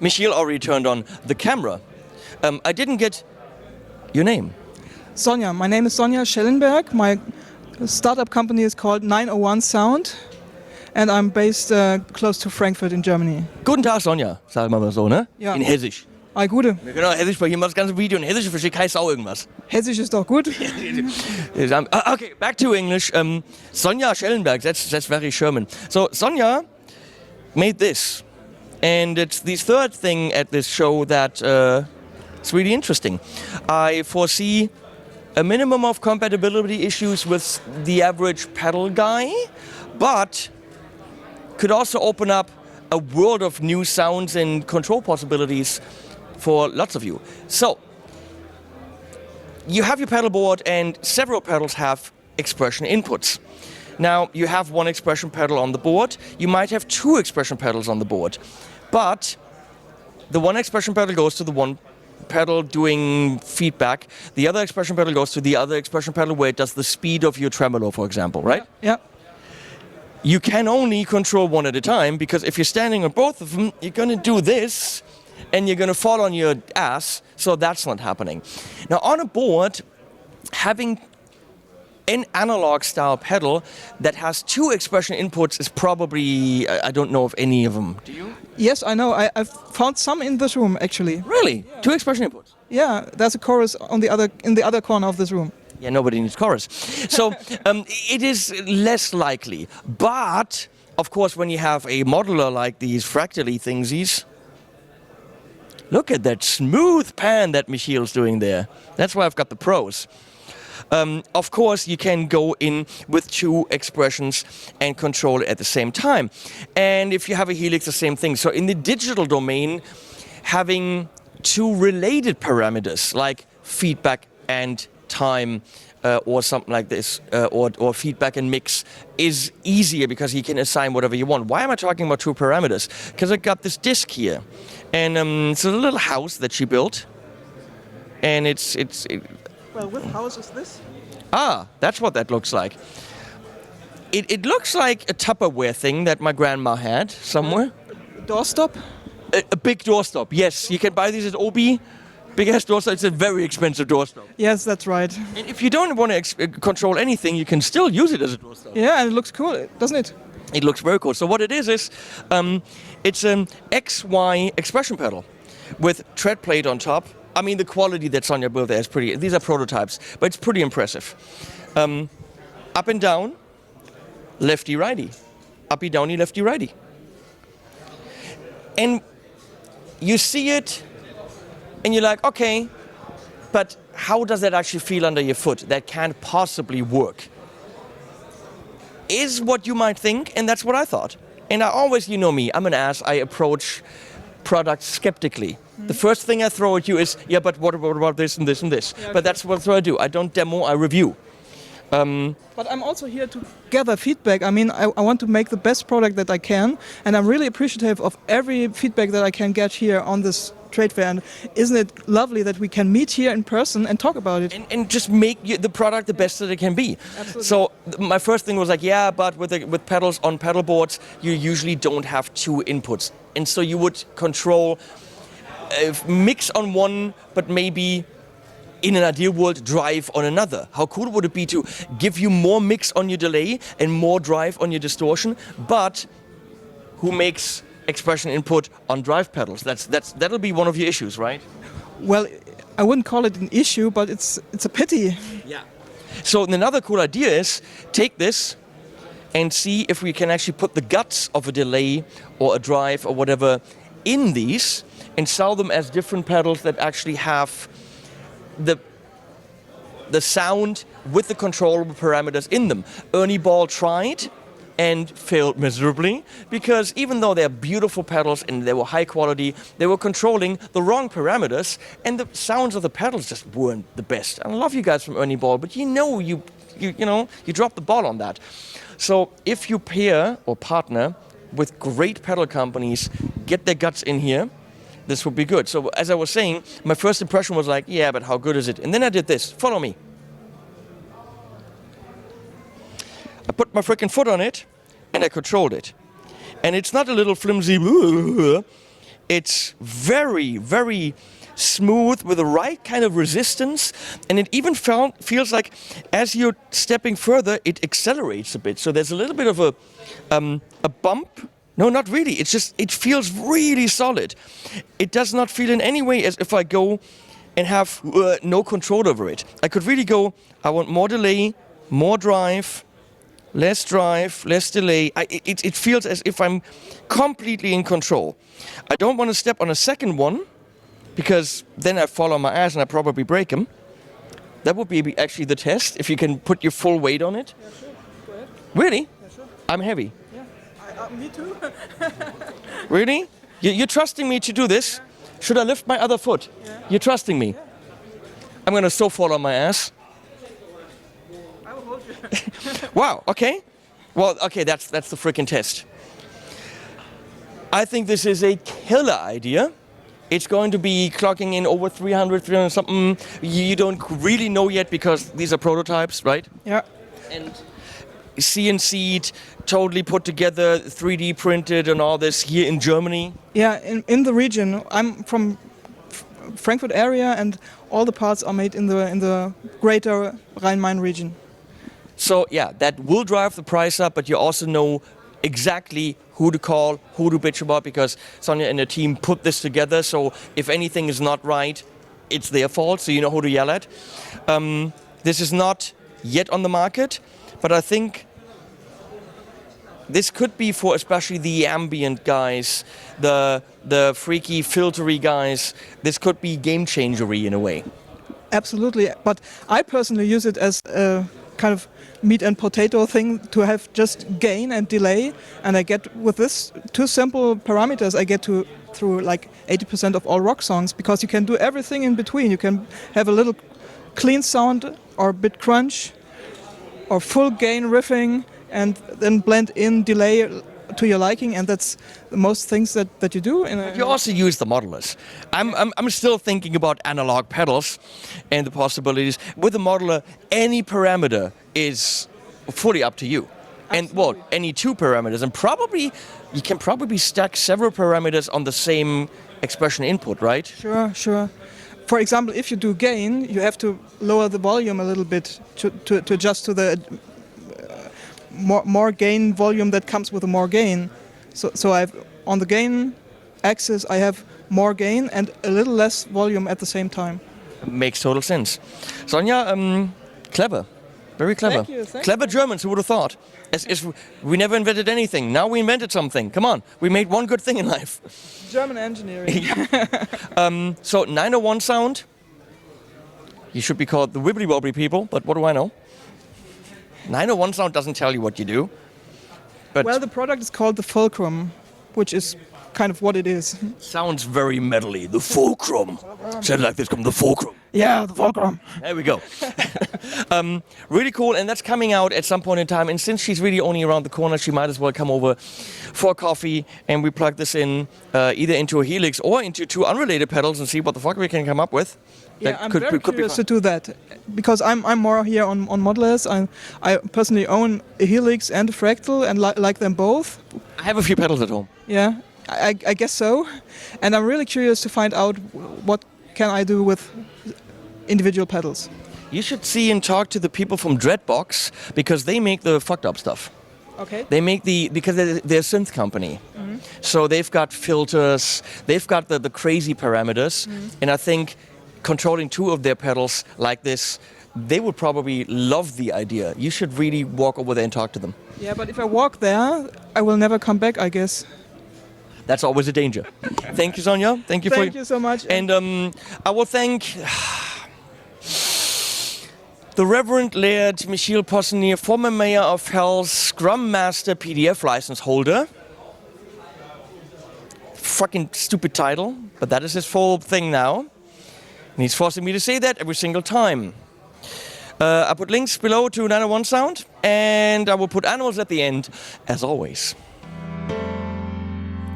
Michiel already turned on the camera. I didn't get your name. Sonja. My name is Sonja Schellenberg. My startup company is called 901 Sound. And I'm based close to Frankfurt in Germany. Guten Tag, Sonja, sagen wir mal so, ne? Ja. In Hessisch. Ah, gute. Wir können auch Hessisch sprechen, das ganze Video in Hessisch, versteht keine Sau irgendwas. Hessisch ist doch gut. Okay, back to English. Sonja Schellenberg, that's very German. So Sonja made this, and it's the third thing at this show that it's really interesting. I foresee a minimum of compatibility issues with the average pedal guy, but could also open up a world of new sounds and control possibilities for lots of you. So, you have your pedal board and several pedals have expression inputs. Now, you have one expression pedal on the board, you might have two expression pedals on the board, but the one expression pedal goes to the one pedal doing feedback, the other expression pedal goes to the other expression pedal where it does the speed of your tremolo, for example, right? Yeah. You can only control one at a time, because if you're standing on both of them, you're going to do this and you're going to fall on your ass, so that's not happening. Now on a board, having an analog style pedal that has two expression inputs is probably, I don't know of any of them. Do you? Yes, I know. I've found some in this room actually. Really? Yeah. Two expression inputs? Yeah, there's a chorus on in the other corner of this room. Yeah, nobody needs chorus. So it is less likely. But, of course, when you have a modular like these fractally thingsies, look at that smooth pan that Michiel's doing there. That's why I've got the pros. Of course, you can go in with two expressions and control it at the same time. And if you have a Helix, the same thing. So in the digital domain, having two related parameters like feedback and time or something like this, or feedback and mix is easier because you can assign whatever you want. Why am I talking about two parameters? Because I got this disc here, and it's a little house that she built, and Well, what house is this? Ah, that's what that looks like. It looks like a Tupperware thing that my grandma had somewhere. Doorstop? A big doorstop, yes. You can buy these at Obi. Big ass doorstop, it's a very expensive doorstop. Yes, that's right. And if you don't want to control anything, you can still use it as a doorstop. Yeah, and it looks cool, doesn't it? It looks very cool. So what it is it's an XY expression pedal with tread plate on top. I mean, the quality that's on your build there is pretty, these are prototypes, but it's pretty impressive. Up and down, lefty righty. Uppy downy, lefty righty. And you see it, and you're like, okay, but how does that actually feel under your foot? That can't possibly work. Is what you might think, and that's what I thought. And I always, you know me, I'm an ass, I approach products skeptically. Mm-hmm. The first thing I throw at you is, yeah, but what about this and this and this? Yeah, but that's what I do. I don't demo, I review. But I'm also here to gather feedback. I mean, I want to make the best product that I can, and I'm really appreciative of every feedback that I can get here on this trade fair. And isn't it lovely that we can meet here in person and talk about it? And just make the product the best that it can be. Absolutely. So my first thing was like, yeah, but with pedals on pedal boards, you usually don't have two inputs. And so you would control mix on one, but maybe in an ideal world, drive on another. How cool would it be to give you more mix on your delay and more drive on your distortion, but who makes expression input on drive pedals? That'll be one of your issues, right? Well, I wouldn't call it an issue, but it's a pity. Yeah. So another cool idea is take this and see if we can actually put the guts of a delay or a drive or whatever in these and sell them as different pedals that actually have the sound with the controllable parameters in them. Ernie Ball tried and failed miserably because even though they're beautiful pedals and they were high quality, they were controlling the wrong parameters and the sounds of the pedals just weren't the best. I love you guys from Ernie Ball, but you dropped the ball on that. So if you pair or partner with great pedal companies, get their guts in here, this would be good. So as I was saying, my first impression was like, yeah, but how good is it? And then I did this. Follow me. I put my freaking foot on it, and I controlled it. And it's not a little flimsy, It's very, very smooth with the right kind of resistance, and it even feels like as you're stepping further, it accelerates a bit. So there's a little bit of a bump. No, not really. It's just, it feels really solid. It does not feel in any way as if I go and have no control over it. I could really go, I want more delay, more drive, less delay. It feels as if I'm completely in control. I don't want to step on a second one, because then I fall on my ass and I probably break them. That would be actually the test, if you can put your full weight on it. Yeah, sure. Go ahead. Really? Yeah, sure. I'm heavy. Yeah, me too. Really? You're trusting me to do this? Should I lift my other foot? Yeah. You're trusting me? Yeah. I'm gonna so fall on my ass. I will hold you. Wow, okay. Well, okay, that's the freaking test. I think this is a killer idea. It's going to be clocking in over 300 something. You don't really know yet because these are prototypes, right? Yeah. And CNC'd, totally put together, 3D printed and all this here in Germany. Yeah, in the region. I'm from Frankfurt area, and all the parts are made in the greater Rhine-Main region. So yeah, that will drive the price up, but you also know exactly who to call, who to bitch about, because Sonia and the team put this together. So if anything is not right, it's their fault. So you know who to yell at. This is not yet on the market, but I think this could be for especially the ambient guys, the freaky filtery guys. This could be game changery in a way. Absolutely, but I personally use it as a kind of meat and potato thing to have just gain and delay, and I get with this two simple parameters I get through like 80% of all rock songs, because you can do everything in between. You can have a little clean sound or a bit crunch or full gain riffing, and then blend in delay to your liking, and that's the most things that you do. You also use the modelers. I'm still thinking about analog pedals and the possibilities. With the modeler, any parameter is fully up to you. And well, any two parameters, and probably you can probably stack several parameters on the same expression input, right? Sure. For example, if you do gain, you have to lower the volume a little bit to adjust to the more gain volume that comes with the more gain. So I've on the gain axis I have more gain and a little less volume at the same time. Makes total sense. Sonja, clever. Very clever. Thank you. Clever Germans, who would have thought? As we never invented anything. Now we invented something. Come on, we made one good thing in life. German engineering. So 901 sound. You should be called the wibbly wobbly people, but what do I know? 901 sound doesn't tell you what you do. But Well, the product is called the Fulcrum, which is kind of what it is. sounds very metally. The Fulcrum. Said like this, come the Fulcrum. Yeah, the Fulcrum. There we go. Really cool, and that's coming out at some point in time. And since she's really only around the corner, she might as well come over for coffee, and we plug this in either into a Helix or into two unrelated pedals and see what the fuck we can come up with. Yeah, I'm very curious to do that, because I'm more here on modelers. I personally own a Helix and a Fractal and like them both. I have a few pedals at home. Yeah, I guess so. And I'm really curious to find out what can I do with individual pedals. You should see and talk to the people from Dreadbox, because they make the fucked up stuff. Okay. They make because they're a synth company. Mm-hmm. So they've got filters, they've got the crazy parameters, and I think controlling two of their pedals like this, they would probably love the idea. You should really walk over there and talk to them. Yeah, but if I walk there, I will never come back, I guess. That's always a danger. Thank you, Sonja. Thank you Thank you so much. And I will thank the Reverend Laird Michiel Possenier, former mayor of Hell's Scrum Master PDF license holder. Fucking stupid title, but that is his full thing now. And he's forcing me to say that every single time. I put links below to 901 Sound, and I will put animals at the end, as always.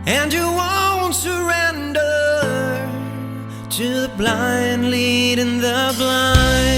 And you won't surrender to the blind leading the blind.